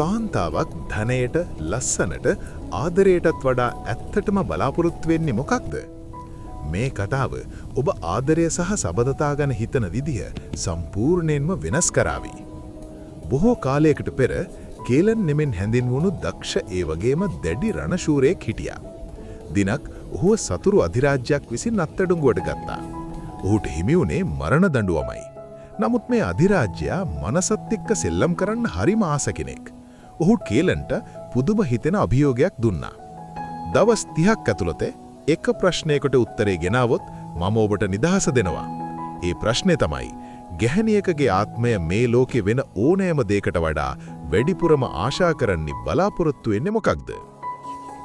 කාන්තාවක් ධනයට, ලස්සනට, ආදරයටත් වඩා ඇත්තටම බලාපොරොත්තු වෙන්නේ මොකක්ද? මේ කතාව ඔබ ආදරය සහ සබඳතා ගැන හිතන විදිය සම්පූර්ණයෙන්ම වෙනස් කරાવી. බොහෝ කාලයකට පෙර කේලන් නෙමෙන් හැඳින්වුණු දක්ෂ ඒ වගේම දැඩි රණශූරයෙක් හිටියා. දිනක් ඔහු සතුරු අධිරාජ්‍යයක් විසින් අත්අඩංගුවට ගත්තා. ඔහුට හිමි වුණේ මරණ දඬුවමයි. නමුත් මේ අධිරාජ්‍යයා මනසත් එක්ක සෙල්ලම් කරන්න හරිම ආස කෙනෙක්. ඔහු කේලන්ට පුදුම හිතෙන අභියෝගයක් දුන්නා. දවස් 30ක් ඇතුළත එක ප්‍රශ්නයකට උත්තරේ ගෙනාවොත් මම ඔබට නිදහස දෙනවා. ඒ ප්‍රශ්නේ තමයි ගැහණියකගේ ආත්මය මේ ලෝකේ වෙන ඕනෑම දෙයකට වඩා වැඩිපුරම ආශා කරන්නේ බලාපොරොත්තු වෙන්නේ මොකක්ද?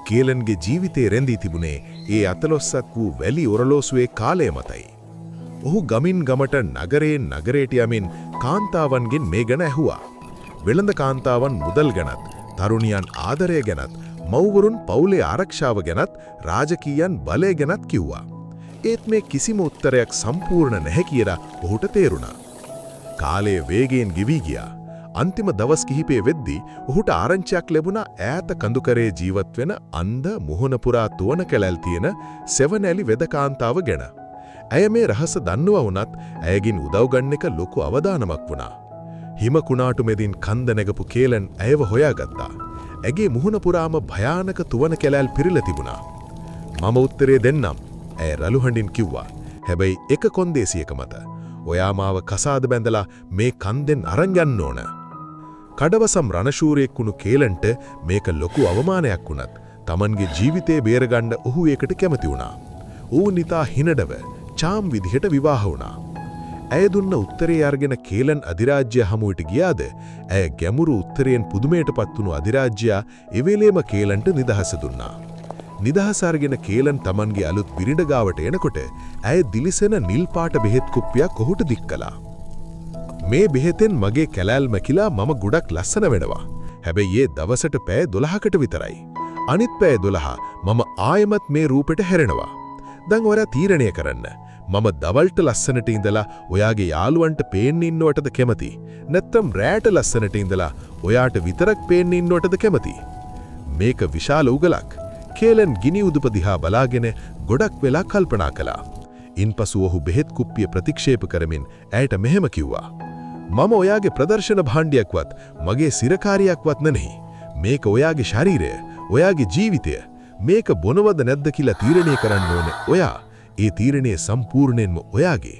කේලන්ගේ ජීවිතේ රැඳී තිබුණේ ඒ අතලොස්සක් වූ වැලි ඔරලෝසුවේ කාලය මතයි. ඔහු ගමින් ගමට නගරයෙන් නගරයට යමින් කාන්තාවන්ගෙන් මේ ගැන ඇහුවා. වෙළඳ කාන්තාවන් මුදල් ගැනත්, තරුණියන් ආදරය ගැනත්, මව්වරුන් පවුලේ ආරක්ෂාව ගැනත්, රාජකීයන් බලය ගැනත් කිව්වා. ඒත් මේ කිසිම උත්තරයක් සම්පූර්ණ නැහැ කියලා ඔහුට තේරුණා. කාලය වේගයෙන් ගෙවි ගියා. අන්තිම දවස් කිහිපය වෙද්දී ඔහුට ආරංචියක් ලැබුණා ඈත කඳුකරේ ජීවත් වෙන අන්ධ මුහුණ පුරා තුවන කැලැල් තියෙන සෙවණැලි වෙදකාන්තාව ගැන. ඇය මේ රහස දන්නවා වුණත් ඇයගෙන් උදව් ගන්න එක ලොකු අවදානමක් වුණා. හිම කුණාටු මෙදින් කන්ද නැගපු කේලන් ඇයව හොයාගත්තා. ඇගේ මුහුණ පුරාම භයානක තුවන කැලැල් පිරීලා තිබුණා. මම උත්තරේ දෙන්නම්, ඇය රළු හඬින් කිව්වා. හැබැයි එක කොන්දේසියක මත. ඔයා මාව කසාද බැඳලා මේ කන්දෙන් අරන් යන්න ඕන. කඩවසම් රණශූරයෙක් වුණු කේලන්ට මේක ලොකු අවමානයක් වුණත් Tamanගේ ජීවිතේ බේරගන්න ඔහු ඒකට කැමති වුණා. ඌ නිතා හිනඩව චාම් විදිහට විවාහ වුණා. ඇය දුන්න උත්තරේ අරගෙන කේලන් අධිරාජ්‍ය හමුවට ගියාද ඇය ගැඹුරු උත්තරයෙන් පුදුමයටපත් වුණු අධිරාජ්‍යයා එවෙලේම කේලන්ට නිදහස දුන්නා. නිදහස අරගෙන කේලන් Tamanගේ අලුත් බිරිඳ ගාවට එනකොට ඇය දිලිසෙන නිල් පාට බෙහෙත් කුප්පියක් ඔහුට දික් කළා. මේ බෙහෙතෙන් මගේ කැලෑල් මැකිලා මම ගොඩක් ලස්සන වෙනවා. හැබැයි ඒ දවසට පැය 12කට විතරයි. අනිත් පැය 12 මම ආයෙමත් මේ රූපෙට හැරෙනවා. දැන් ඔයා තීරණය කරන්න. මම දවල්ට ලස්සනට ඉඳලා ඔයාගේ යාළුවන්ට පේන්න ඉන්නවටද කැමති? නැත්නම් රැට ලස්සනට ඉඳලා ඔයාට විතරක් පේන්න ඉන්නවටද කැමති? මේක විශාල උගලක්. කේලන් ගිනි උදුප දිහා බලාගෙන ගොඩක් වෙලා කල්පනා කළා. ඉන්පසු ඔහු බෙහෙත් කුප්පිය ප්‍රතික්ෂේප කරමින් ඇයට මෙහෙම කිව්වා. මම ඔයාගේ ප්‍රදර්ශන භාණ්ඩයක්වත් මගේ සිරකාරියක්වත් නෙමෙයි. මේක ඔයාගේ ශරීරය, ඔයාගේ ජීවිතය. මේක බොනවද නැද්ද කියලා තීරණය කරන්න ඕනේ ඔයා. ඒ තීරණය සම්පූර්ණයෙන්ම ඔයාගේ.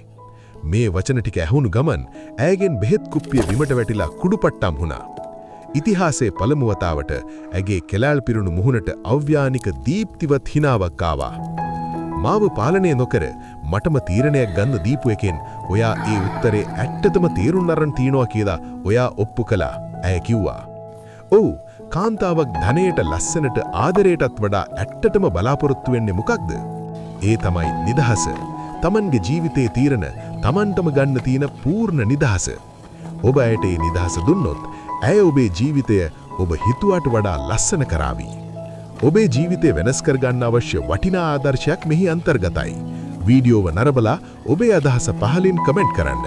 මේ වචන ටික ඇහුණු ගමන් ඇයගෙන් බෙහෙත් කුප්පිය බිමට වැටිලා කුඩුපට්ටම් වුණා. ඉතිහාසයේ පළමු වතාවට ඇගේ කෙලාල් පිරුණු මුහුණට අව්‍යානික දීප්තිවත් හිනාවක් ආවා. මාව පාලනය නොකර මටම තීරණයක් ගන්න දීපු එකෙන් ඔයා ඒ උත්තරේ ඇත්තටම තේරුම් අරන් තියනවා කියලා ඔයා ඔප්පු කළා. ඇය කිව්වා. ඔව්, කාන්තාවක් ධනයට, ලස්සනට, ආදරයටත් වඩා ඇත්තටම බලාපොරොත්තු වෙන්නේ මොකක්ද? ඒ තමයි නිදහස. Tamanගේ ජීවිතයේ තීරණ Tamanටම ගන්න තියෙන පූර්ණ නිදහස. ඔබ ඇයට ඒ නිදහස දුන්නොත් ඇය ඔබේ ජීවිතය ඔබ හිතුවට වඩා ලස්සන කරાવી. ඔබේ ජීවිතය වෙනස් කර ගන්න අවශ්‍ය වටිනා ආදර්ශයක් මෙහි අන්තර්ගතයි. වීඩියෝව නරඹලා ඔබේ අදහස පහලින් කමෙන්ට් කරන්න.